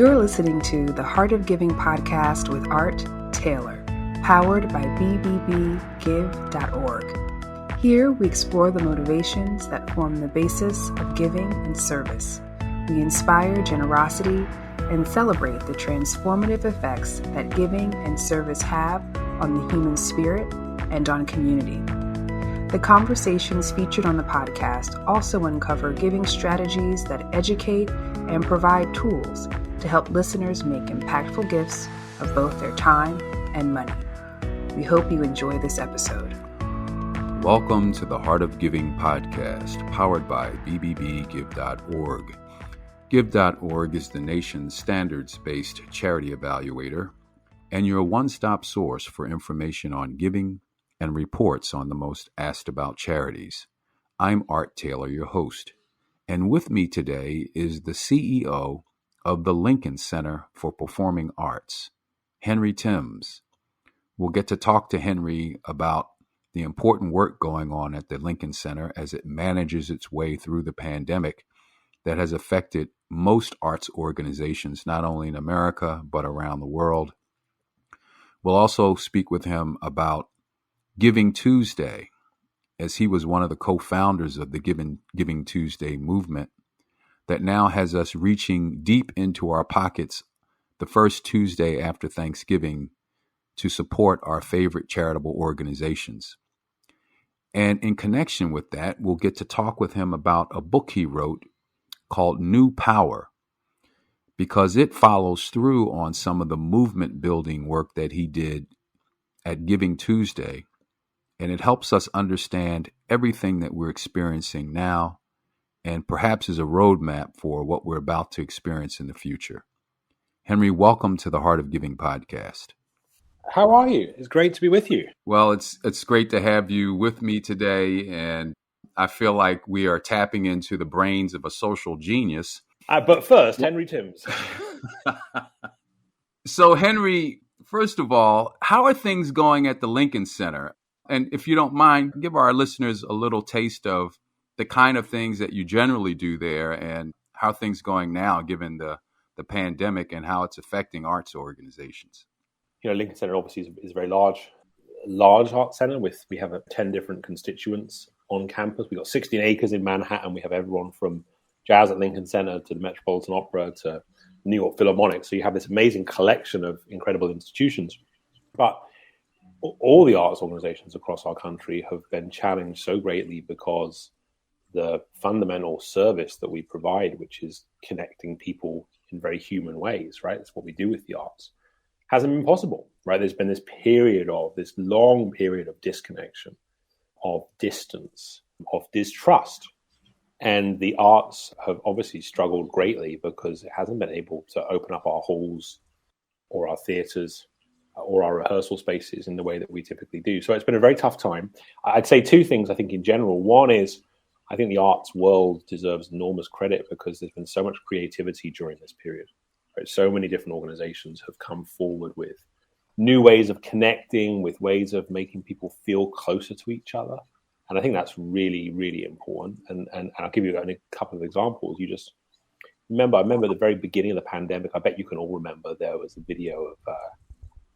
You're listening to the Heart of Giving podcast with Art Taylor, powered by bbbgive.org. Here we explore the motivations that form the basis of giving and service. We inspire generosity and celebrate the transformative effects that giving and service have on the human spirit and on community. The conversations featured on the podcast also uncover giving strategies that educate and provide tools to help listeners make impactful gifts of both their time and money. We hope you enjoy this episode. Welcome to the Heart of Giving podcast, powered by bbbgive.org. Give.org is the nation's standards-based charity evaluator and your one-stop source for information on giving and reports on the most asked about charities. I'm Art Taylor, your host, and with me today is the CEO of the Lincoln Center for Performing Arts, Henry Timms. We'll get to talk to Henry about the important work going on at the Lincoln Center as it manages its way through the pandemic that has affected most arts organizations, not only in America, but around the world. We'll also speak with him about Giving Tuesday, as he was one of the co-founders of the Giving Tuesday movement that now has us reaching deep into our pockets the first Tuesday after Thanksgiving to support our favorite charitable organizations. And in connection with that, we'll get to talk with him about a book he wrote called New Power, because it follows through on some of the movement building work that he did at Giving Tuesday. And it helps us understand everything that we're experiencing now and perhaps is a roadmap for what we're about to experience in the future. Henry, welcome to the Heart of Giving podcast. How are you? It's great to be with you. Well, it's great to have you with me today, and I feel like we are tapping into the brains of a social genius. But first, Henry Timms. So, Henry, first of all, how are things going at the Lincoln Center? And if you don't mind, give our listeners a little taste of the kind of things that you generally do there and how things going now, given the pandemic and how it's affecting arts organizations. You know, Lincoln Center obviously is a very large art center. We have 10 different constituents on campus. We've got 16 acres in Manhattan. We have everyone from jazz at Lincoln Center to the Metropolitan Opera to New York Philharmonic. So you have this amazing collection of incredible institutions. But all the arts organizations across our country have been challenged so greatly because the fundamental service that we provide, which is connecting people in very human ways, right? That's what we do with the arts, hasn't been possible, right? There's been this long period of disconnection, of distance, of distrust. And the arts have obviously struggled greatly because it hasn't been able to open up our halls or our theaters or our rehearsal spaces in the way that we typically do. So it's been a very tough time. I'd say two things, I think, in general. One is, I think the arts world deserves enormous credit because there's been so much creativity during this period. Right? So many different organizations have come forward with new ways of connecting, with ways of making people feel closer to each other. And I think that's really, really important. And I'll give you a couple of examples. I remember at the very beginning of the pandemic, I bet you can all remember, there was a video of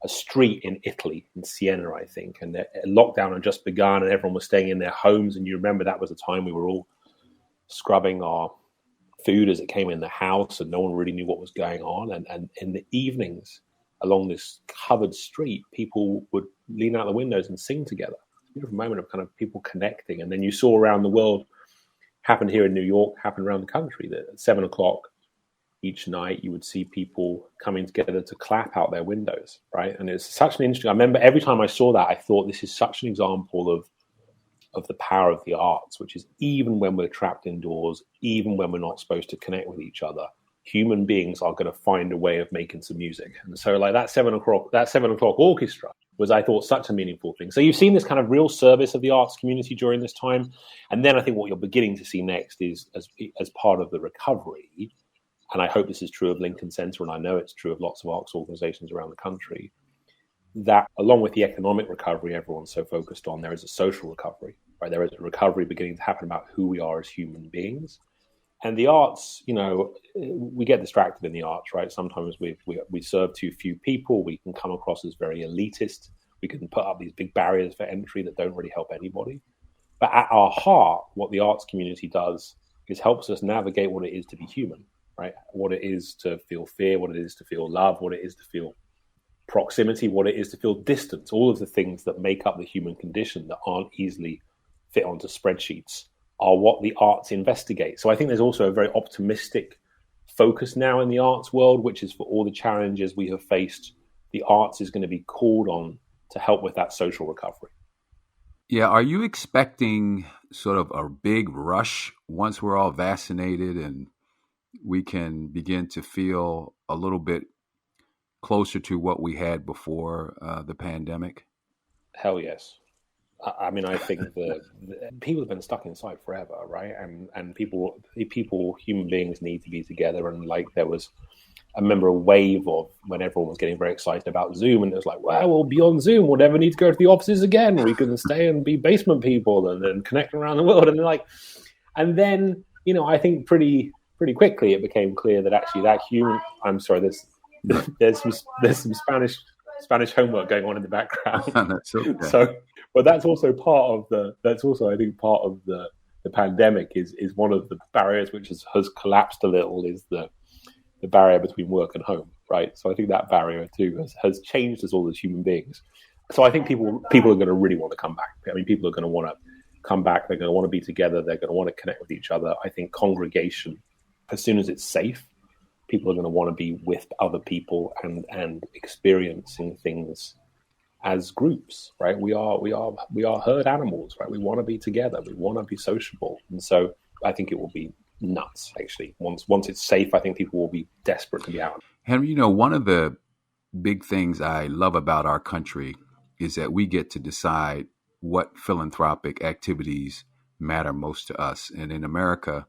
a street in Italy, in Siena, I think, and the lockdown had just begun and everyone was staying in their homes. And you remember that was a time we were all scrubbing our food as it came in the house and no one really knew what was going on. And in the evenings along this covered street, people would lean out the windows and sing together. It's a beautiful moment of kind of people connecting. And then you saw around the world, happened here in New York, happened around the country, that at 7:00 each night, you would see people coming together to clap out their windows, right? And it's such an interesting, I remember every time I saw that, I thought this is such an example of the power of the arts, which is even when we're trapped indoors, even when we're not supposed to connect with each other, human beings are going to find a way of making some music. And so like that 7:00 orchestra was, I thought, such a meaningful thing. So you've seen this kind of real service of the arts community during this time. And then I think what you're beginning to see next is as part of the recovery, and I hope this is true of Lincoln Center, and I know it's true of lots of arts organizations around the country, that along with the economic recovery everyone's so focused on, there is a social recovery, right? There is a recovery beginning to happen about who we are as human beings. And the arts, we get distracted in the arts, right? Sometimes we serve too few people. We can come across as very elitist. We can put up these big barriers for entry that don't really help anybody. But at our heart, what the arts community does is helps us navigate what it is to be human, right? What it is to feel fear, what it is to feel love, what it is to feel proximity, what it is to feel distance, all of the things that make up the human condition that aren't easily fit onto spreadsheets are what the arts investigate. So I think there's also a very optimistic focus now in the arts world, which is for all the challenges we have faced, the arts is going to be called on to help with that social recovery. Yeah, are you expecting sort of a big rush once we're all vaccinated and we can begin to feel a little bit closer to what we had before the pandemic? Hell yes. I mean, I think the people have been stuck inside forever, right? And people, human beings need to be together. And like I remember a wave of when everyone was getting very excited about Zoom, and it was like, well, we'll be on Zoom. We'll never need to go to the offices again. We can stay and be basement people and then connect around the world. And then, I think pretty quickly it became clear that actually that human. I'm sorry, there's some Spanish homework going on in the background. That's okay. So, but that's also I think part of the pandemic is one of the barriers which has collapsed a little is the barrier between work and home, right? So I think that barrier too has changed us all as human beings. So I think people are going to really want to come back. I mean, people are going to want to come back. They're going to want to be together. They're going to want to connect with each other. I think congregation, as soon as it's safe, people are going to want to be with other people and experiencing things as groups, right? We are herd animals, right? We want to be together. We want to be sociable. And so I think it will be nuts, actually. Once it's safe, I think people will be desperate to be out. Henry, one of the big things I love about our country is that we get to decide what philanthropic activities matter most to us. And in America,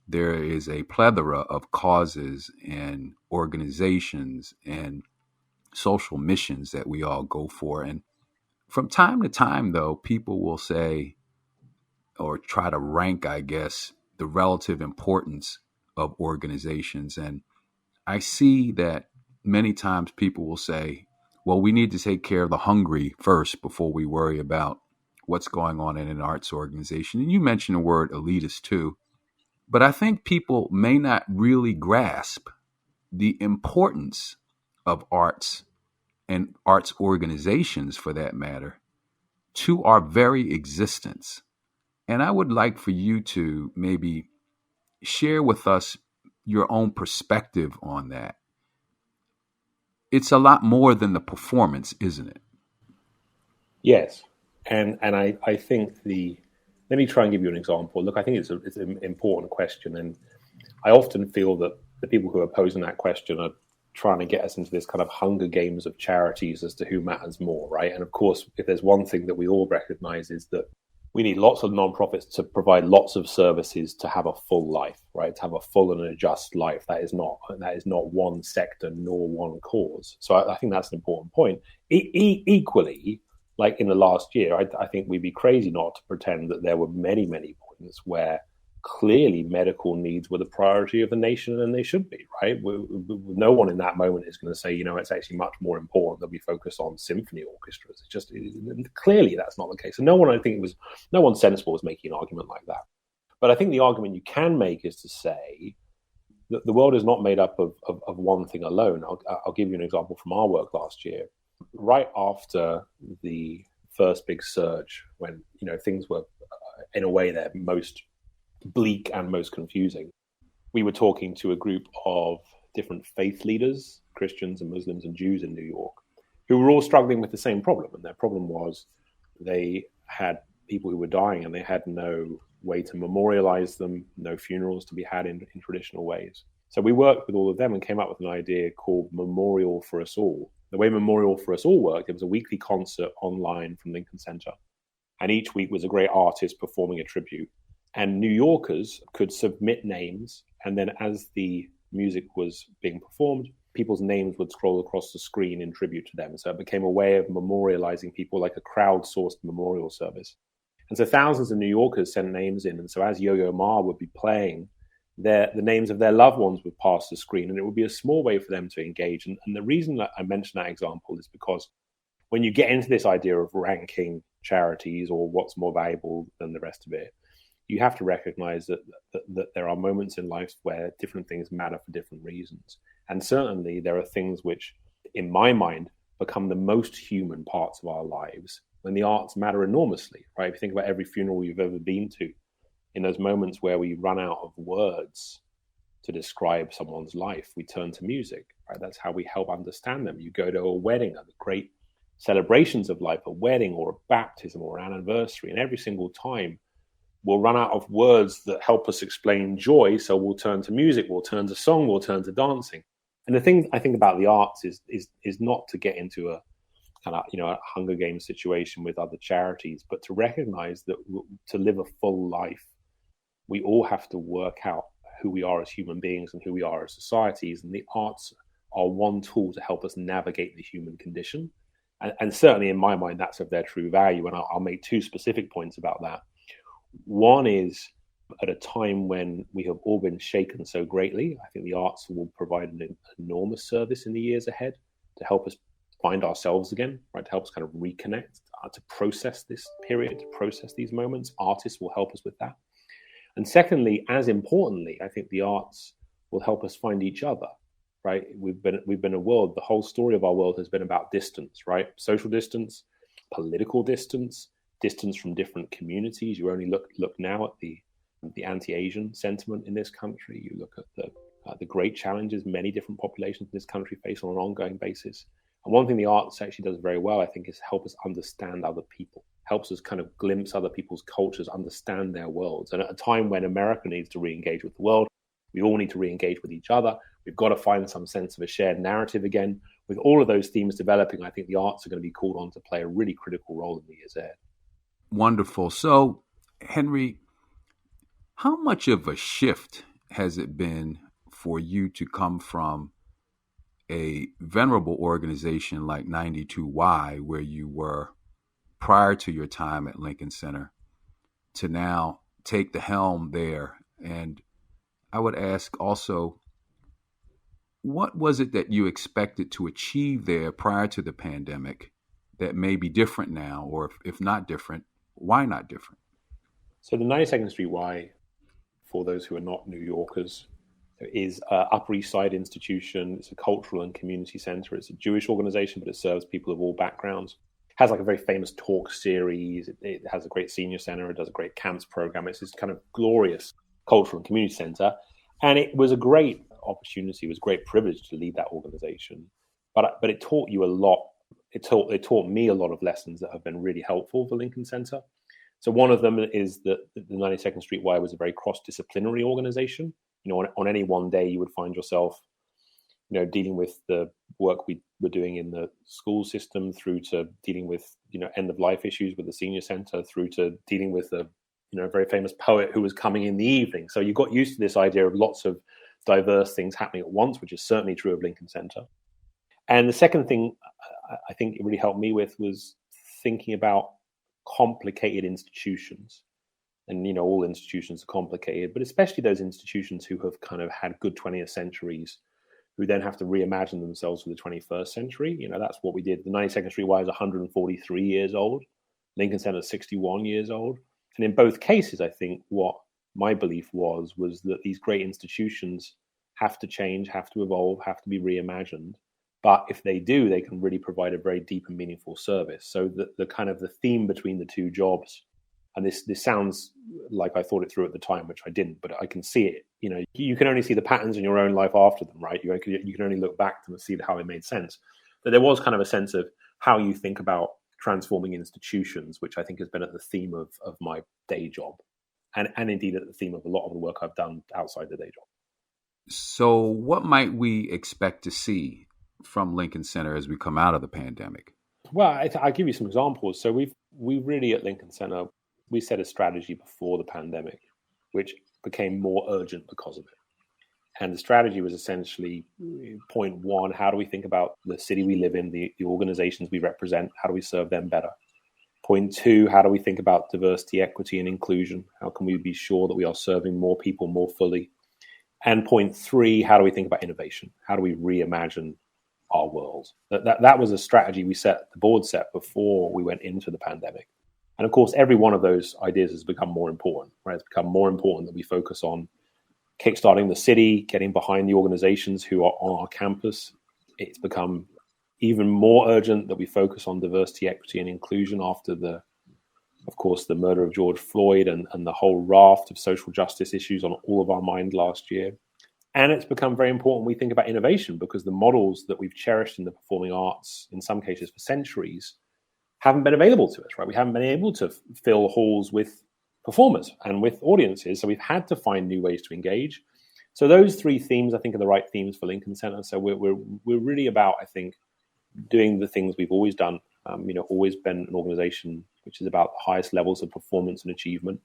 there is a plethora of causes and organizations and social missions that we all go for. And from time to time, though, people will say or try to rank, I guess, the relative importance of organizations. And I see that many times people will say, well, we need to take care of the hungry first before we worry about what's going on in an arts organization. And you mentioned the word elitist too. But I think people may not really grasp the importance of arts and arts organizations, for that matter, to our very existence. And I would like for you to maybe share with us your own perspective on that. It's a lot more than the performance, isn't it? Yes. And I think let me try and give you an example. Look, I think it's an important question. And I often feel that the people who are posing that question are trying to get us into this kind of Hunger Games of charities as to who matters more, right? And of course, if there's one thing that we all recognize is that we need lots of nonprofits to provide lots of services to have a full life, right? To have a full and a just life. That is not one sector nor one cause. So I think that's an important point. Equally, like in the last year, I think we'd be crazy not to pretend that there were many, many points where clearly medical needs were the priority of the nation, and they should be, right? No one in that moment is going to say, it's actually much more important that we focus on symphony orchestras. It's just clearly that's not the case. And no one sensible was making an argument like that. But I think the argument you can make is to say that the world is not made up of one thing alone. I'll give you an example from our work last year. Right after the first big surge, when things were in a way they're most bleak and most confusing, we were talking to a group of different faith leaders, Christians and Muslims and Jews in New York, who were all struggling with the same problem. And their problem was they had people who were dying and they had no way to memorialize them, no funerals to be had in traditional ways. So we worked with all of them and came up with an idea called Memorial for Us All. The way Memorial for Us All worked, it was a weekly concert online from Lincoln Center. And each week was a great artist performing a tribute. And New Yorkers could submit names. And then as the music was being performed, people's names would scroll across the screen in tribute to them. So it became a way of memorializing people, like a crowdsourced memorial service. And so thousands of New Yorkers sent names in. And so as Yo-Yo Ma would be playing the names of their loved ones would pass the screen, and it would be a small way for them to engage. And the reason that I mention that example is because when you get into this idea of ranking charities or what's more valuable than the rest of it, you have to recognize that there are moments in life where different things matter for different reasons. And certainly there are things which, in my mind, become the most human parts of our lives when the arts matter enormously, right? If you think about every funeral you've ever been to, in those moments where we run out of words to describe someone's life, we turn to music, right? That's how we help understand them. You go to a wedding, the great celebrations of life, a wedding or a baptism or an anniversary, and every single time we'll run out of words that help us explain joy, so we'll turn to music, we'll turn to song, we'll turn to dancing. And the thing I think about the arts is not to get into a kind of, a Hunger Games situation with other charities, but to recognize that to live a full life, we all have to work out who we are as human beings and who we are as societies. And the arts are one tool to help us navigate the human condition. And certainly in my mind, that's of their true value. And I'll make two specific points about that. One is, at a time when we have all been shaken so greatly, I think the arts will provide an enormous service in the years ahead to help us find ourselves again, right? To help us kind of reconnect, to process this period, to process these moments. Artists will help us with that. And secondly, as importantly, I think the arts will help us find each other, right? We've been a world, the whole story of our world has been about distance, right? Social distance, political distance, distance from different communities. You only look now at the anti-Asian sentiment in this country. You look at the great challenges many different populations in this country face on an ongoing basis. And one thing the arts actually does very well, I think, is help us understand other people, helps us kind of glimpse other people's cultures, understand their worlds. And at a time when America needs to re-engage with the world, we all need to re-engage with each other. We've got to find some sense of a shared narrative again. With all of those themes developing, I think the arts are going to be called on to play a really critical role in the years ahead. Wonderful. So, Henry, how much of a shift has it been for you to come from a venerable organization like 92Y, where you were prior to your time at Lincoln Center, to now take the helm there? And I would ask also, what was it that you expected to achieve there prior to the pandemic that may be different now, or if not different, why not different? So the 92nd Street Y, for those who are not New Yorkers, is an Upper East Side institution. It's a cultural and community center. It's a Jewish organization, but it serves people of all backgrounds. It has like a very famous talk series. It has a great senior center. It does a great camps program. It's this kind of glorious cultural and community center. And it was a great opportunity. It was a great privilege to lead that organization. But it taught you a lot. It taught me a lot of lessons that have been really helpful for Lincoln Center. So one of them is that the 92nd Street Y was a very cross-disciplinary organization. On any one day, you would find yourself, dealing with the work we were doing in the school system, through to dealing with, end-of-life issues with the senior center, through to dealing with a very famous poet who was coming in the evening. So you got used to this idea of lots of diverse things happening at once, which is certainly true of Lincoln Center. And the second thing I think it really helped me with was thinking about complicated institutions. And, all institutions are complicated, but especially those institutions who have kind of had good 20th centuries, who then have to reimagine themselves for the 21st century. That's what we did. The 92nd Street Y is 143 years old. Lincoln Center is 61 years old. And in both cases, I think what my belief was that these great institutions have to change, have to evolve, have to be reimagined. But if they do, they can really provide a very deep and meaningful service. So the kind of the theme between the two jobs, and this sounds like I thought it through at the time, which I didn't, but I can see it. You can only see the patterns in your own life after them, right? You can only look back to them and see how it made sense. But there was kind of a sense of how you think about transforming institutions, which I think has been at the theme of my day job, and indeed at the theme of a lot of the work I've done outside the day job. So what might we expect to see from Lincoln Center as we come out of the pandemic? Well, I'll give you some examples. So we really at Lincoln Center, we set a strategy before the pandemic, which became more urgent because of it. And the strategy was essentially, point one, how do we think about the city we live in, the organizations we represent? How do we serve them better? Point two, how do we think about diversity, equity, and inclusion? How can we be sure that we are serving more people more fully? And point three, how do we think about innovation? How do we reimagine our world? That was a strategy the board set before we went into the pandemic. And of course, every one of those ideas has become more important, right? It's become more important that we focus on kickstarting the city, getting behind the organizations who are on our campus. It's become even more urgent that we focus on diversity, equity, and inclusion after of course, the murder of George Floyd and the whole raft of social justice issues on all of our mind last year. And it's become very important we think about innovation, because the models that we've cherished in the performing arts, in some cases for centuries, haven't been available to us, right? We haven't been able to fill halls with performers and with audiences. So we've had to find new ways to engage. So those three themes, I think, are the right themes for Lincoln Center. So we're really about, I think, doing the things we've always done. Always been an organization which is about the highest levels of performance and achievement,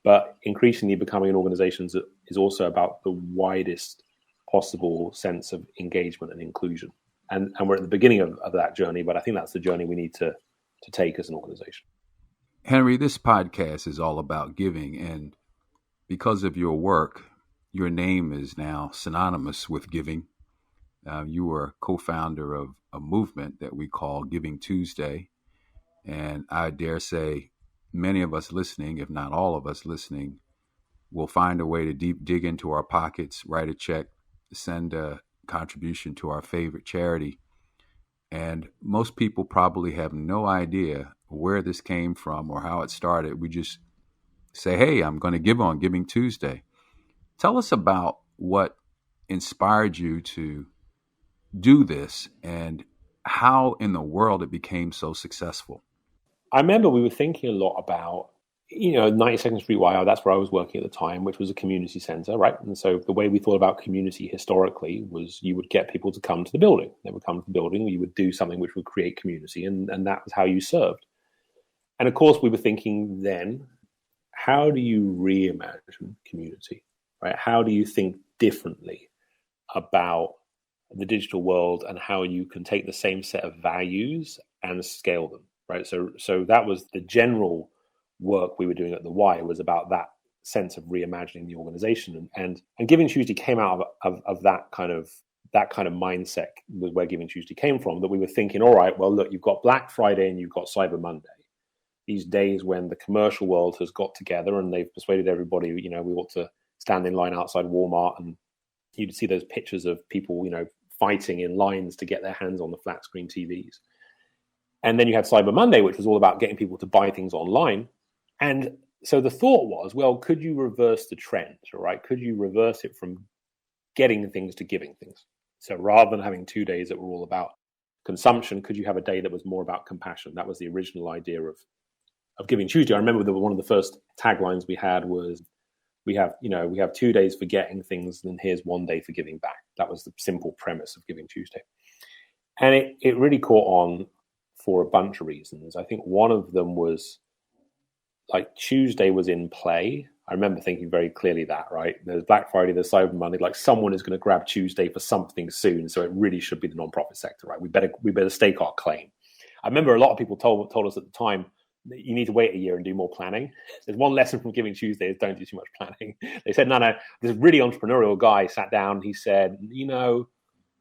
but increasingly becoming an organization that is also about the widest possible sense of engagement and inclusion. And we're at the beginning of that journey, but I think that's the journey we need to take as an organization. Henry, this podcast is all about giving, and because of your work, your name is now synonymous with giving. You were co-founder of a movement that we call Giving Tuesday, and I dare say many of us listening, if not all of us listening, will find a way to dig into our pockets, write a check, send a contribution to our favorite charity. And most people probably have no idea where this came from or how it started. We just say, hey, I'm going to give on Giving Tuesday. Tell us about what inspired you to do this and how in the world it became so successful. I remember we were thinking a lot about, 92nd Street Y, that's where I was working at the time, which was a community center, right? And so the way we thought about community historically was you would get people to come to the building. They would come to the building, you would do something which would create community, and that was how you served. And of course, we were thinking then, how do you reimagine community, right? How do you think differently about the digital world and how you can take the same set of values and scale them, right? So that was the general work we were doing at the Y, was about that sense of reimagining the organization, and Giving Tuesday came out of that kind of mindset, was where Giving Tuesday came from. That we were thinking, all right, well, look, you've got Black Friday and you've got Cyber Monday, these days when the commercial world has got together and they've persuaded everybody, we ought to stand in line outside Walmart, and you'd see those pictures of people, fighting in lines to get their hands on the flat screen TVs. And then you had Cyber Monday, which was all about getting people to buy things online. And so the thought was, well, could you reverse the trend, right? Could you reverse it from getting things to giving things? So rather than having 2 days that were all about consumption, could you have a day that was more about compassion? That was the original idea of Giving Tuesday. I remember one of the first taglines we had was, we have 2 days for getting things, and here's 1 day for giving back. That was the simple premise of Giving Tuesday. And it really caught on for a bunch of reasons. I think one of them was, like, Tuesday was in play. I remember thinking very clearly that, right? There's Black Friday, there's Cyber Monday, like someone is going to grab Tuesday for something soon. So it really should be the nonprofit sector, right? We better stake our claim. I remember a lot of people told us at the time that you need to wait a year and do more planning. There's one lesson from Giving Tuesday is don't do too much planning. They said, no, this really entrepreneurial guy sat down. He said,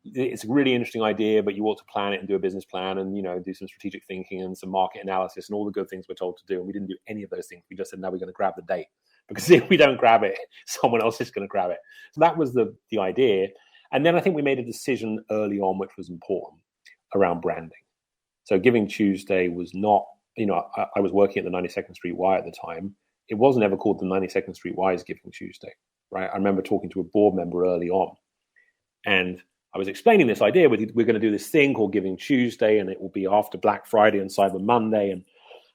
it's a really interesting idea, but you ought to plan it and do a business plan and, do some strategic thinking and some market analysis and all the good things we're told to do. And we didn't do any of those things. We just said, no, we're going to grab the date, because if we don't grab it, someone else is going to grab it. So that was the idea. And then I think we made a decision early on, which was important, around branding. So Giving Tuesday was not, I was working at the 92nd Street Y at the time. It wasn't ever called the 92nd Street Y's Giving Tuesday, right? I remember talking to a board member early on, and I was explaining this idea. We're going to do this thing called Giving Tuesday, and it will be after Black Friday and Cyber Monday, and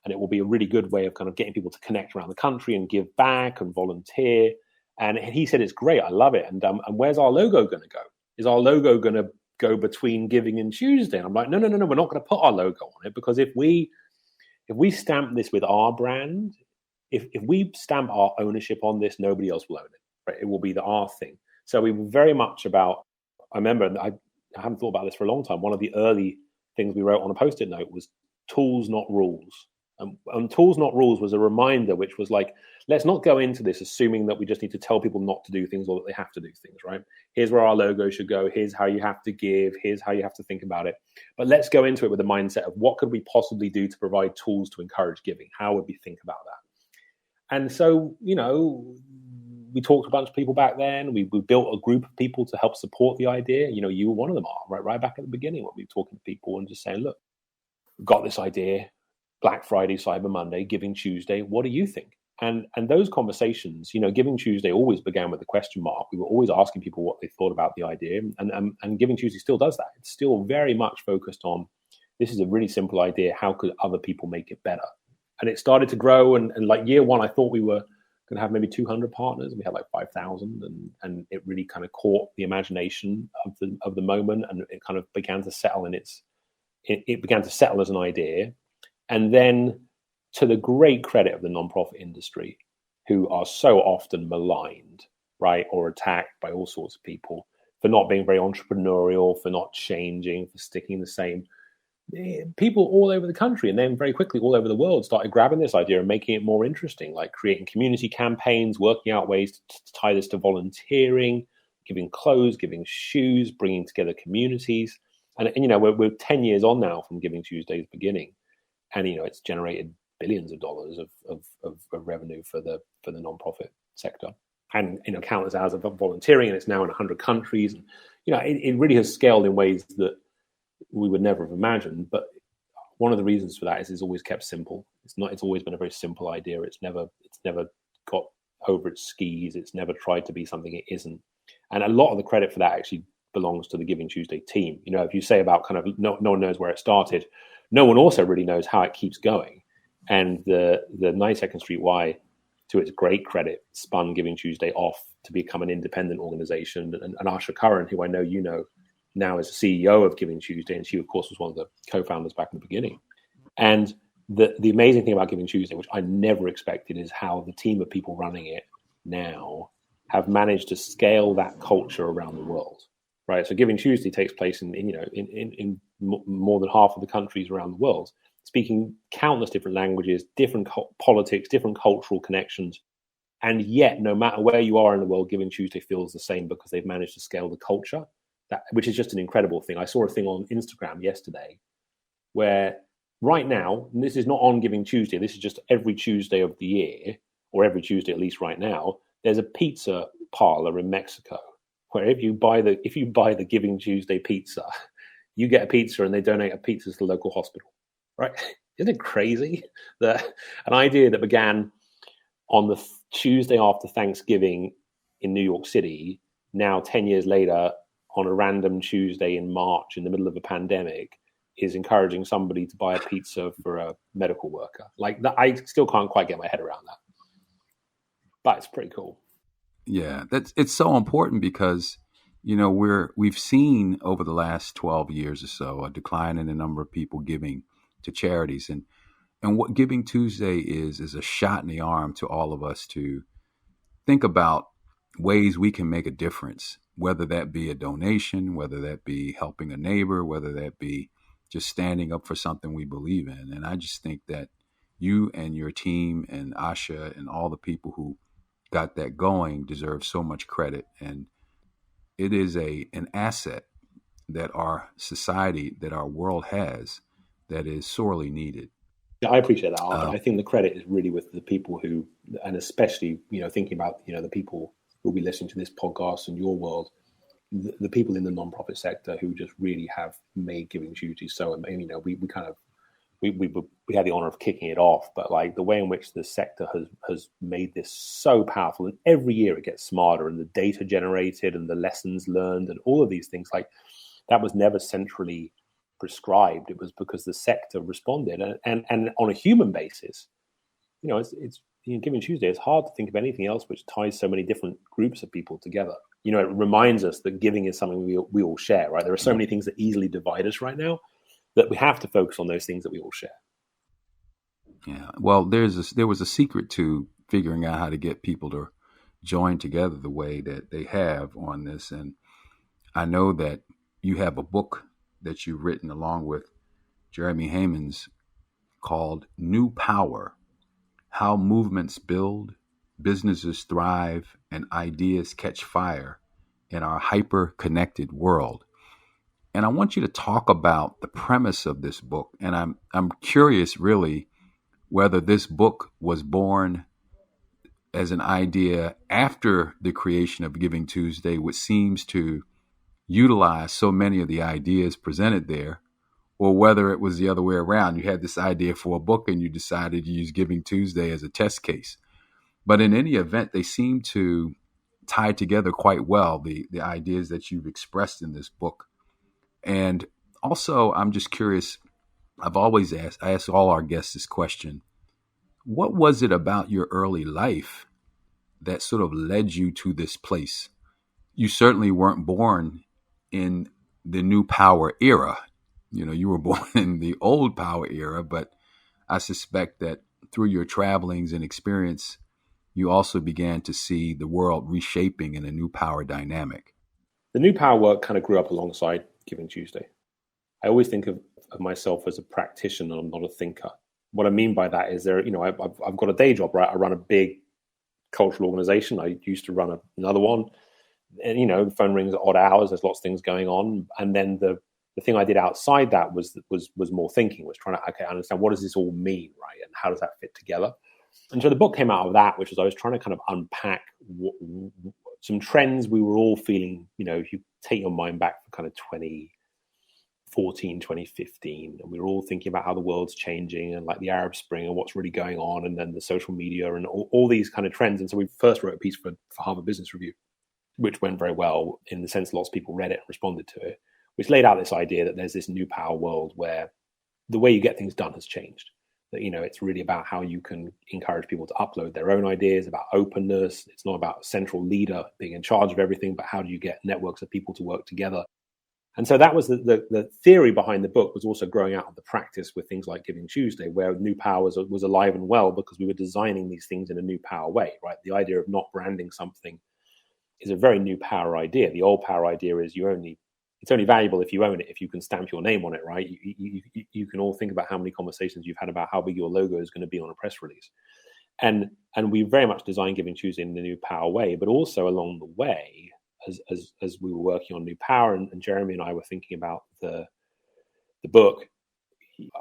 it will be a really good way of kind of getting people to connect around the country and give back and volunteer. And he said, it's great, I love it. And where's our logo going to go? Is our logo going to go between Giving and Tuesday? And I'm like, no, we're not going to put our logo on it, because if we stamp this with our brand, if we stamp our ownership on this, nobody else will own it, right? It will be our thing. So we were very much about, I remember, I haven't thought about this for a long time, one of the early things we wrote on a Post-it note was tools, not rules. And Tools Not Rules was a reminder, which was like, let's not go into this assuming that we just need to tell people not to do things or that they have to do things, right? Here's where our logo should go. Here's how you have to give. Here's how you have to think about it. But let's go into it with the mindset of what could we possibly do to provide tools to encourage giving? How would we think about that? And so, we talked to a bunch of people back then. We built a group of people to help support the idea. You were one of them, right back at the beginning when we were talking to people and just saying, look, we've got this idea, Black Friday, Cyber Monday, Giving Tuesday. What do you think? And those conversations, Giving Tuesday always began with a question mark. We were always asking people what they thought about the idea. And Giving Tuesday still does that. It's still very much focused on, this is a really simple idea. How could other people make it better? And it started to grow. And like year one, I thought we were going to have maybe 200 partners, and we had like 5,000, and it really kind of caught the imagination of the moment, and it kind of began to settle it began to settle as an idea. And then, to the great credit of the nonprofit industry, who are so often maligned, right, or attacked by all sorts of people for not being very entrepreneurial, for not changing, for sticking the same, people all over the country, and then very quickly all over the world, started grabbing this idea and making it more interesting, like creating community campaigns, working out ways to tie this to volunteering, giving clothes, giving shoes, bringing together communities. And we're 10 years on now from Giving Tuesday's beginning, and it's generated billions of dollars of revenue for the nonprofit sector, and countless hours of volunteering, and it's now in 100 countries. And it really has scaled in ways that we would never have imagined. But one of the reasons for that is it's always kept simple. It's always been a very simple idea. It's never got over its skis. It's never tried to be something it isn't. And a lot of the credit for that actually belongs to the Giving Tuesday team. If you say about kind of no one knows where it started, no one also really knows how it keeps going. And the 92nd Street Y, to its great credit, spun Giving Tuesday off to become an independent organization. And Asha Curran, who I know now is the CEO of Giving Tuesday, and she, of course, was one of the co-founders back in the beginning. And the amazing thing about Giving Tuesday, which I never expected, is how the team of people running it now have managed to scale that culture around the world. Right, so Giving Tuesday takes place in more than half of the countries around the world, speaking countless different languages, different politics, different cultural connections, and yet, no matter where you are in the world, Giving Tuesday feels the same because they've managed to scale the culture. Which is just an incredible thing. I saw a thing on Instagram yesterday where right now, and this is not on Giving Tuesday, this is just every Tuesday of the year, or every Tuesday at least right now, there's a pizza parlor in Mexico where if you buy the Giving Tuesday pizza, you get a pizza and they donate a pizza to the local hospital, right? Isn't it crazy that an idea that began on the Tuesday after Thanksgiving in New York City, now 10 years later, on a random Tuesday in March in the middle of a pandemic, is encouraging somebody to buy a pizza for a medical worker? Like that, I still can't quite get my head around that, but it's pretty cool. Yeah, it's so important because we've seen over the last 12 years or so a decline in the number of people giving to charities, and what Giving Tuesday is a shot in the arm to all of us to think about ways we can make a difference, whether that be a donation, whether that be helping a neighbor, whether that be just standing up for something we believe in. And I just think that you and your team and Asha and all the people who got that going deserve so much credit. And it is an asset that our society, that our world has, that is sorely needed. Yeah, I appreciate that, Arthur. I think the credit is really with the people who, and especially, thinking about, the people who will be listening to this podcast in your world, the people in the nonprofit sector who just really have made Giving Tuesday so amazing. We had the honor of kicking it off, but like the way in which the sector has made this so powerful, and every year it gets smarter, and the data generated and the lessons learned and all of these things, like that was never centrally prescribed. It was because the sector responded, and on a human basis, it's Giving Tuesday. It's hard to think of anything else which ties so many different groups of people together. It reminds us that giving is something we all share, right? There are so many things that easily divide us right now that we have to focus on those things that we all share. Yeah. Well, there was a secret to figuring out how to get people to join together the way that they have on this. And I know that you have a book that you've written along with Jeremy Hammonds called New Power: How Movements Build, Businesses Thrive, and Ideas Catch Fire in Our Hyper-Connected World. And I want you to talk about the premise of this book. And I'm curious, really, whether this book was born as an idea after the creation of Giving Tuesday, which seems to utilize so many of the ideas presented there, or whether it was the other way around. You had this idea for a book and you decided to use Giving Tuesday as a test case. But in any event, they seem to tie together quite well, the ideas that you've expressed in this book. And also, I'm just curious, I ask all our guests this question: what was it about your early life that sort of led you to this place? You certainly weren't born in the New Power era. You were born in the old power era, but I suspect that through your travelings and experience, you also began to see the world reshaping in a new power dynamic. The New Power work kind of grew up alongside Giving Tuesday. I always think of myself as a practitioner, I'm not a thinker. What I mean by that is I've got a day job, right? I run a big cultural organization. I used to run another one. And, the phone rings at odd hours. There's lots of things going on. And then the thing I did outside that was more thinking, was trying to understand, what does this all mean, right? And how does that fit together? And so the book came out of that, which was I was trying to kind of unpack some trends we were all feeling. If you take your mind back for kind of 2014, 2015, and we were all thinking about how the world's changing and like the Arab Spring and what's really going on, and then the social media and all these kind of trends. And so we first wrote a piece for Harvard Business Review, which went very well in the sense lots of people read it and responded to it, which laid out this idea that there's this new power world where the way you get things done has changed. That, it's really about how you can encourage people to upload their own ideas, about openness. It's not about a central leader being in charge of everything, but how do you get networks of people to work together? And so that was the theory behind the book, was also growing out of the practice with things like Giving Tuesday, where New Power was alive and well because we were designing these things in a new power way, right? The idea of not branding something is a very new power idea. The old power idea is it's only valuable if you own it, if you can stamp your name on it, right? You can all think about how many conversations you've had about how big your logo is going to be on a press release. And we very much designed Giving Tuesday in the new power way, but also along the way, as we were working on New Power, and Jeremy and I were thinking about the book,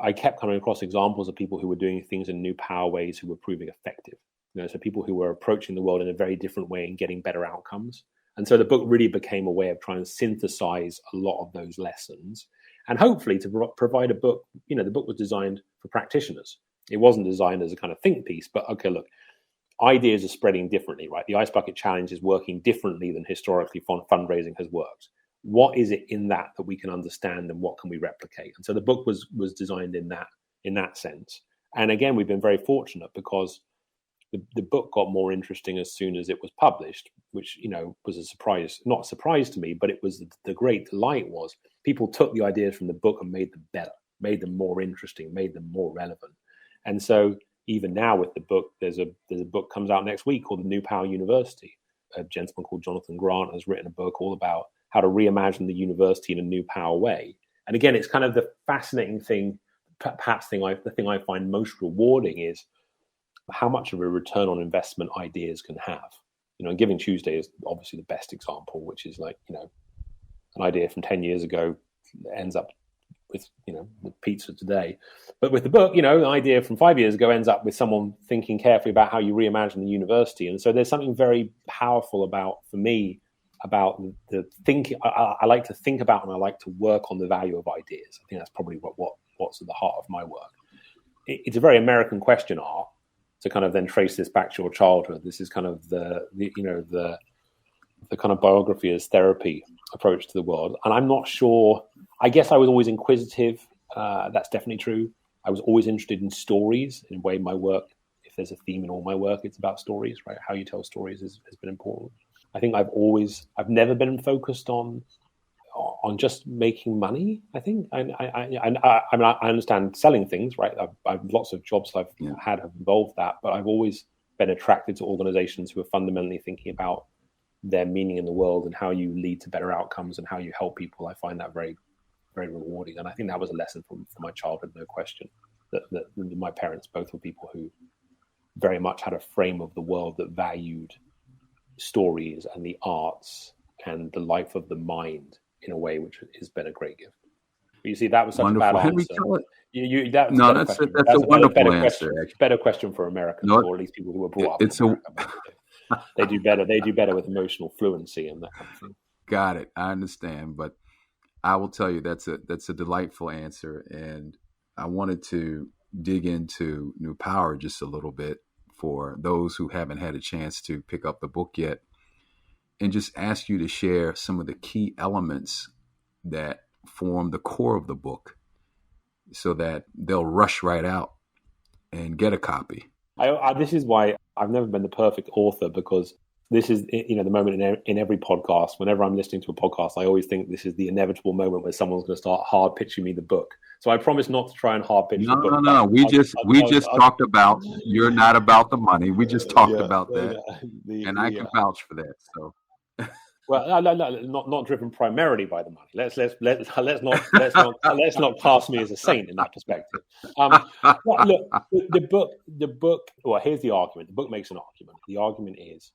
I kept coming across examples of people who were doing things in new power ways who were proving effective. So people who were approaching the world in a very different way and getting better outcomes. And so the book really became a way of trying to synthesize a lot of those lessons, and hopefully to provide a book. The book was designed for practitioners. It wasn't designed as a kind of think piece, but okay, look, ideas are spreading differently, right? The Ice Bucket Challenge is working differently than historically fundraising has worked. What is it in that we can understand, and what can we replicate? And so the book was designed in that sense. And again, we've been very fortunate because the book got more interesting as soon as it was published, which, was a surprise, not a surprise to me, but it was the great delight was people took the ideas from the book and made them better, made them more interesting, made them more relevant. And so even now with the book, there's a book comes out next week called The New Power University. A gentleman called Jonathan Grant has written a book all about how to reimagine the university in a new power way. And again, it's kind of the fascinating thing, perhaps the thing I find most rewarding is how much of a return on investment ideas can have. And Giving Tuesday is obviously the best example, which is like, an idea from 10 years ago ends up with pizza today. But with the book, an idea from 5 years ago ends up with someone thinking carefully about how you reimagine the university. And so there's something very powerful for me about the thinking. I like to think about, and I like to work on the value of ideas. I think that's probably what's at the heart of my work. It's a very American question, Art, to kind of then trace this back to your childhood. This is kind of the kind of biography as therapy approach to the world. And I'm not sure, I guess I was always inquisitive. That's definitely true. I was always interested in stories. In a way, my work, if there's a theme in all my work, it's about stories, right? How you tell stories has been important. I think I've never been focused on just making money. I think I understand selling things, right? I've lots of jobs I've had have involved that, but I've always been attracted to organizations who are fundamentally thinking about their meaning in the world and how you lead to better outcomes and how you help people. I find that very, very rewarding, and I think that was a lesson from my childhood, no question. that my parents both were people who very much had a frame of the world that valued stories and the arts and the life of the mind in a way which has been a great gift. But you see, that was such Wonderful. a bad Henry answer. Keller. That's No, a better that's question. a wonderful better answer. Question, better question for Americans, No, or at least people who were brought up it's in America. They do better. They do better with emotional fluency and that kind of thing. Got it. I understand, but I will tell you that's a delightful answer, and I wanted to dig into New Power just a little bit for those who haven't had a chance to pick up the book yet, and just ask you to share some of the key elements that form the core of the book so that they'll rush right out and get a copy. This is why I've never been the perfect author, because this is, the moment in every podcast. Whenever I'm listening to a podcast, I always think this is the inevitable moment where someone's going to start hard pitching me the book. So I promise not to try and hard pitch the book. No. We just talked about you're not about the money. We just talked about that, and I can vouch for that. So. Well, no, not driven primarily by the money. Let's not cast me as a saint in that perspective. Look, the book. Well, here's the argument. The book makes an argument. The argument is,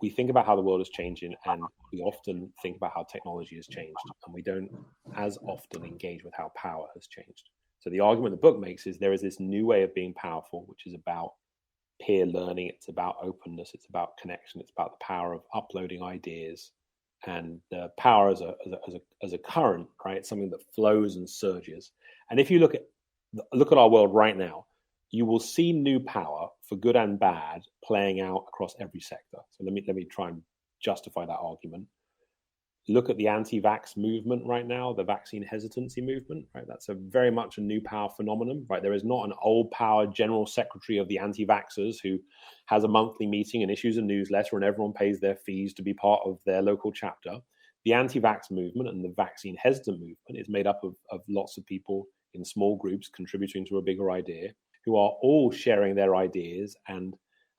we think about how the world is changing, and we often think about how technology has changed, and we don't as often engage with how power has changed. So the argument the book makes is there is this new way of being powerful, which is about peer learning. It's about openness. It's about connection. It's about the power of uploading ideas. And the power as a current, right? It's something that flows and surges. And if you look at our world right now, you will see new power, for good and bad, playing out across every sector. So let me try and justify that argument. Look at the anti-vax movement right now, the vaccine hesitancy movement, right? That's very much a new power phenomenon, right? There is not an old power general secretary of the anti-vaxxers who has a monthly meeting and issues a newsletter and everyone pays their fees to be part of their local chapter. The anti-vax movement and the vaccine hesitant movement is made up of lots of people in small groups contributing to a bigger idea, who are all sharing their ideas and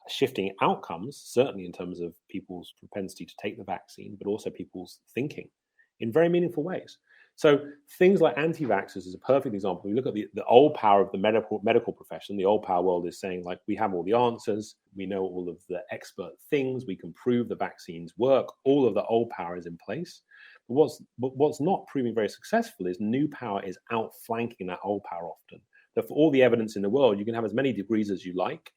shifting outcomes, certainly in terms of people's propensity to take the vaccine, but also people's thinking in very meaningful ways. So things like anti-vaxxers is a perfect example. We look at the old power of the medical profession. The old power world is saying, like, we have all the answers, we know all of the expert things, we can prove the vaccines work. All of the old power is in place. But what's not proving very successful is new power is outflanking that old power often. That for all the evidence in the world, you can have as many degrees as you like.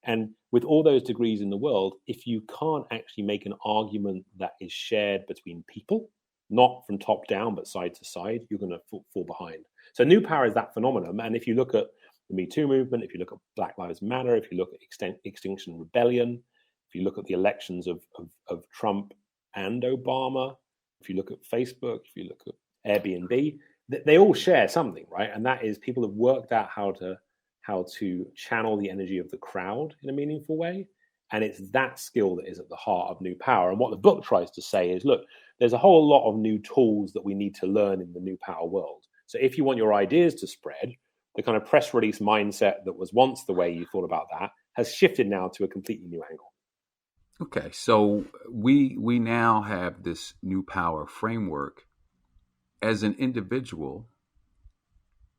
And with all those degrees in the world, if you can't actually make an argument that is shared between people, not from top down, but side to side, you're going to fall behind. So new power is that phenomenon. And if you look at the Me Too movement, if you look at Black Lives Matter, if you look at Extinction Rebellion, if you look at the elections of Trump and Obama, if you look at Facebook, if you look at Airbnb, they all share something, right? And that is, people have worked out how to channel the energy of the crowd in a meaningful way. And it's that skill that is at the heart of new power. And what the book tries to say is, look, there's a whole lot of new tools that we need to learn in the new power world. So if you want your ideas to spread, the kind of press release mindset that was once the way you thought about that has shifted now to a completely new angle. Okay, so we now have this new power framework. As an individual,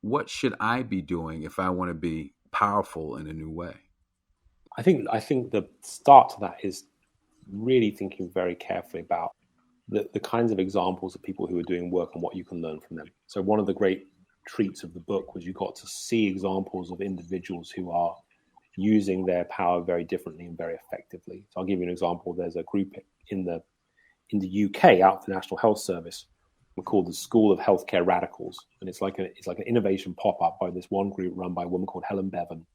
what should I be doing if I want to be powerful in a new way? I think the start to that is really thinking very carefully about the kinds of examples of people who are doing work and what you can learn from them. So one of the great treats of the book was you got to see examples of individuals who are using their power very differently and very effectively. So I'll give you an example. There's a group in the UK out of the National Health Service called the School of Healthcare Radicals, and it's like an innovation pop-up by this one group run by a woman called Helen Bevan,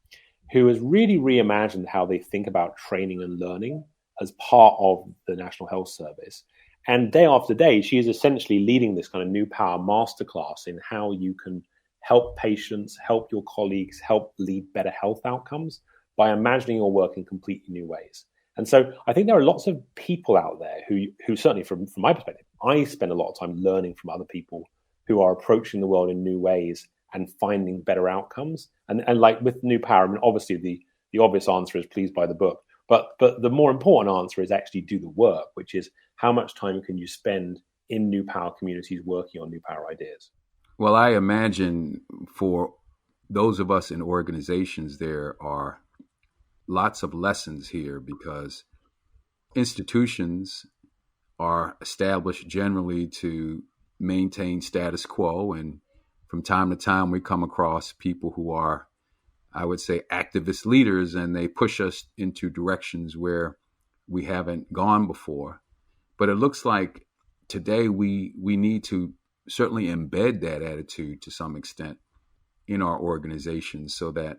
who has really reimagined how they think about training and learning as part of the National Health Service. And day after day, she is essentially leading this kind of new power masterclass in how you can help patients, help your colleagues, help lead better health outcomes by imagining your work in completely new ways. And so I think there are lots of people out there who certainly from my perspective, I spend a lot of time learning from other people who are approaching the world in new ways and finding better outcomes. And like with new power, I mean, obviously the obvious answer is please buy the book. But the more important answer is actually do the work, which is how much time can you spend in new power communities working on new power ideas? Well, I imagine for those of us in organizations, there are lots of lessons here because institutions are established generally to maintain status quo. And from time to time, we come across people who are, I would say, activist leaders, and they push us into directions where we haven't gone before. But it looks like today we need to certainly embed that attitude to some extent in our organizations so that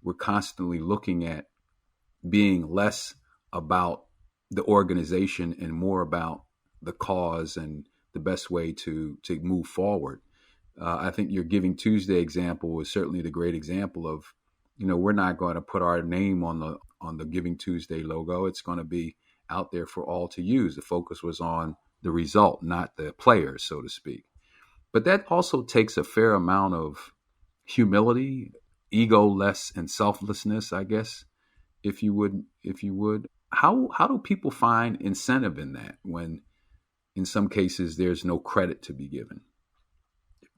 we're constantly looking at being less about the organization and more about the cause and the best way to move forward. I think your Giving Tuesday example was certainly the great example of, we're not going to put our name on the Giving Tuesday logo. It's going to be out there for all to use. The focus was on the result, not the players, so to speak. But that also takes a fair amount of humility, ego-less and selflessness, I guess, if you would. How do people find incentive in that when in some cases there's no credit to be given?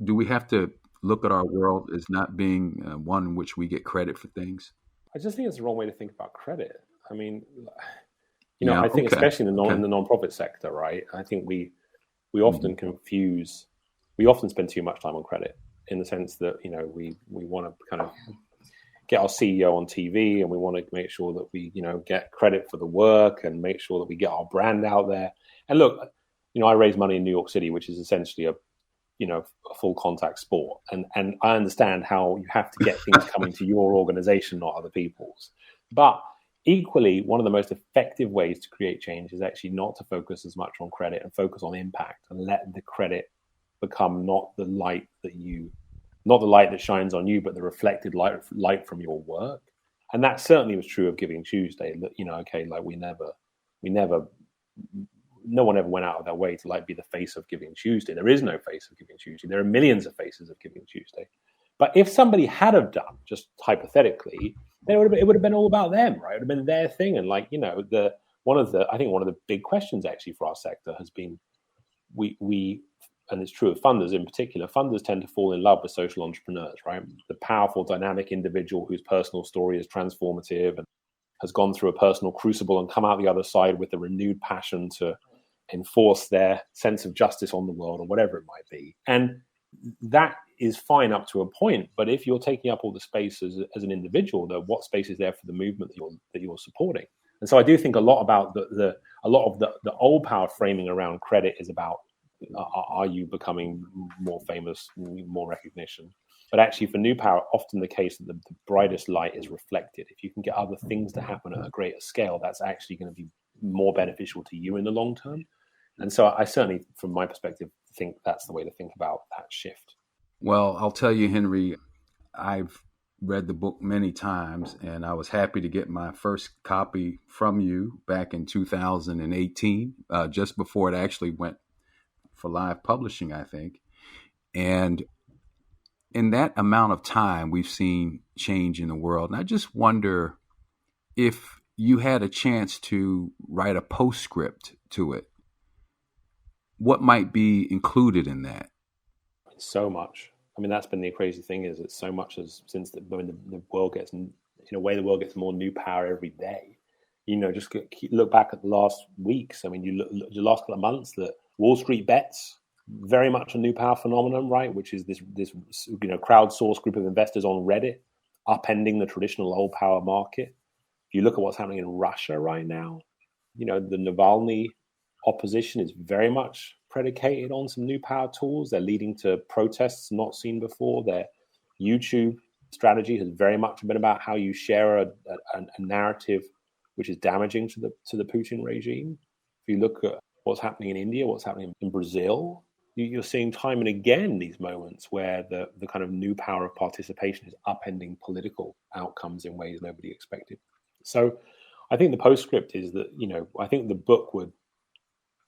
Do we have to look at our world as not being one in which we get credit for things? I just think it's the wrong way to think about credit. I mean, I think especially in the nonprofit sector, right? I think we often confuse, we often spend too much time on credit in the sense that, we want to kind of get our CEO on TV and we want to make sure that we, get credit for the work and make sure that we get our brand out there. And look, I raise money in New York City, which is essentially a full contact sport. And I understand how you have to get things coming to your organization, not other people's. But equally, one of the most effective ways to create change is actually not to focus as much on credit and focus on impact and let the credit become not the light that shines on you, but the reflected light from your work. And that certainly was true of Giving Tuesday. No one ever went out of their way to be the face of Giving Tuesday. There is no face of Giving Tuesday. There are millions of faces of Giving Tuesday. But if somebody had have done, just hypothetically, then it would have been all about them, right? It would have been their thing. And I think one of the big questions actually for our sector has been, we and it's true of funders in particular, funders tend to fall in love with social entrepreneurs, right? The powerful, dynamic individual whose personal story is transformative and has gone through a personal crucible and come out the other side with a renewed passion to enforce their sense of justice on the world or whatever it might be. And that is fine up to a point. But if you're taking up all the space as an individual, what space is there for the movement that you're supporting? And so I do think a lot about the old power framing around credit is about, are you becoming more famous, more recognition? But actually for New Power, often the case that the brightest light is reflected. If you can get other things to happen at a greater scale, that's actually going to be more beneficial to you in the long term. And so I certainly, from my perspective, think that's the way to think about that shift. Well, I'll tell you, Henry, I've read the book many times, and I was happy to get my first copy from you back in 2018, just before it actually went for live publishing, I think. And in that amount of time, we've seen change in the world. And I just wonder if you had a chance to write a postscript to it, what might be included in that? So much. I mean, that's been the crazy thing, is it's so much as since the world gets, in a way, the world gets more New Power every day. Just look back at the last weeks. I mean, you look the last couple of months, that Wall Street bets, very much a New Power phenomenon, right? Which is this crowdsourced group of investors on Reddit upending the traditional old power market. If you look at what's happening in Russia right now, the Navalny opposition is very much predicated on some New Power tools. They're leading to protests not seen before. Their YouTube strategy has very much been about how you share a narrative which is damaging to the Putin regime. If you look at what's happening in India, what's happening in Brazil, you're seeing time and again these moments where the kind of New Power of participation is upending political outcomes in ways nobody expected. So I think the postscript is that, I think the book would,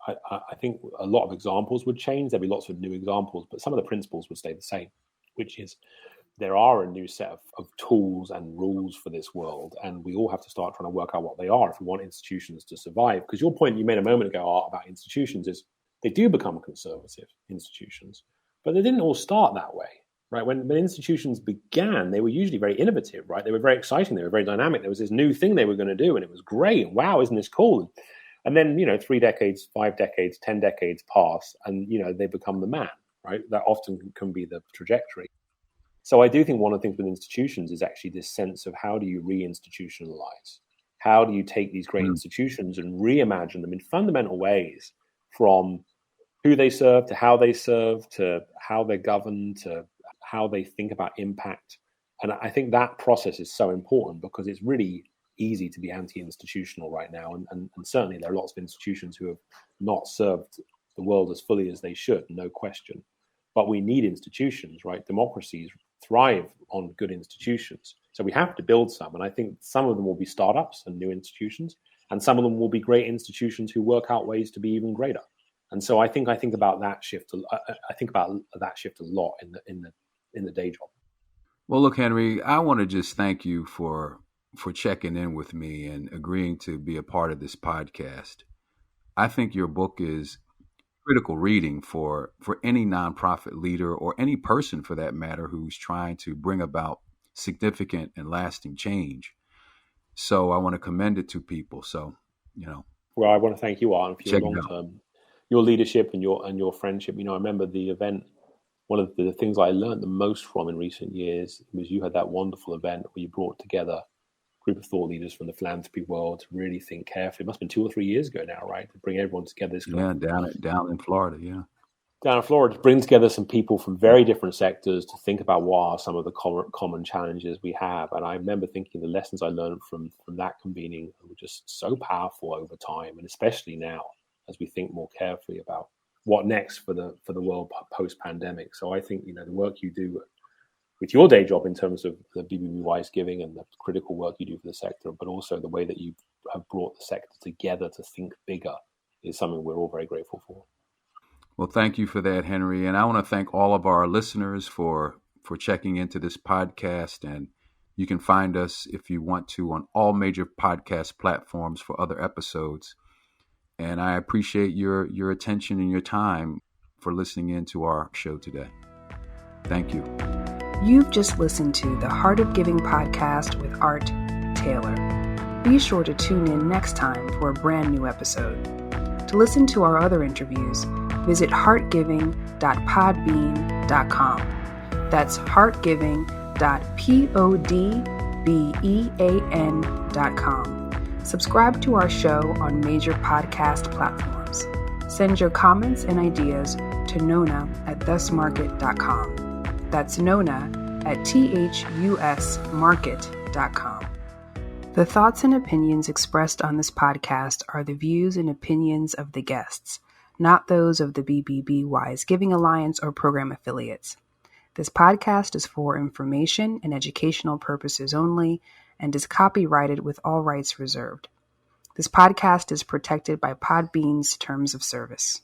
I think a lot of examples would change. There'd be lots of new examples, but some of the principles would stay the same, which is there are a new set of tools and rules for this world, and we all have to start trying to work out what they are if we want institutions to survive. Because your point you made a moment ago, Art, about institutions is they do become conservative institutions, but they didn't all start that way. right? When institutions began, they were usually very innovative, right? They were very exciting. They were very dynamic. There was this new thing they were going to do, and it was great. Wow, isn't this cool? And then, 3 decades, 5 decades, 10 decades pass, and, they become the man, right? That often can be the trajectory. So I do think one of the things with institutions is actually this sense of how do you re-institutionalize? How do you take these great institutions and reimagine them in fundamental ways, from who they serve to how they're governed to how they think about impact. And I think that process is so important because it's really easy to be anti-institutional right now. And certainly there are lots of institutions who have not served the world as fully as they should, no question. But we need institutions, right? Democracies thrive on good institutions. So we have to build some. And I think some of them will be startups and new institutions, and some of them will be great institutions who work out ways to be even greater. And so I think about that shift. I think about that shift a lot in the day job. Well, look, Henry, I want to just thank you for checking in with me and agreeing to be a part of this podcast. I think your book is critical reading for any nonprofit leader or any person, for that matter, who's trying to bring about significant and lasting change. So I want to commend it to people. So, Well, I want to thank you, Art, for your long-term, your leadership and your friendship. I remember the event. One of the things I learned the most from in recent years was you had that wonderful event where you brought together a group of thought leaders from the philanthropy world to really think carefully. It must have been 2 or 3 years ago now, right? To bring everyone together. Down in Florida, yeah. Down in Florida, to bring together some people from very different sectors to think about what are some of the common challenges we have. And I remember thinking the lessons I learned from that convening were just so powerful over time, and especially now as we think more carefully about what next for the world post-pandemic. So I think, the work you do with your day job in terms of the BBB Wise Giving and the critical work you do for the sector, but also the way that you have brought the sector together to think bigger, is something we're all very grateful for. Well, thank you for that, Henry. And I want to thank all of our listeners for checking into this podcast. And you can find us, if you want to, on all major podcast platforms for other episodes. And I appreciate your attention and your time for listening in to our show today. Thank you. You've just listened to the Heart of Giving podcast with Art Taylor. Be sure to tune in next time for a brand new episode. To listen to our other interviews, visit heartgiving.podbean.com. That's heartgiving.podbean.com. Subscribe to our show on major podcast platforms. Send your comments and ideas to nona@thusmarket.com. That's nona@thusmarket.com. The thoughts and opinions expressed on this podcast are the views and opinions of the guests, not those of the BBB Wise Giving Alliance or program affiliates. This podcast is for information and educational purposes only and is copyrighted with all rights reserved. This podcast is protected by Podbean's terms of service.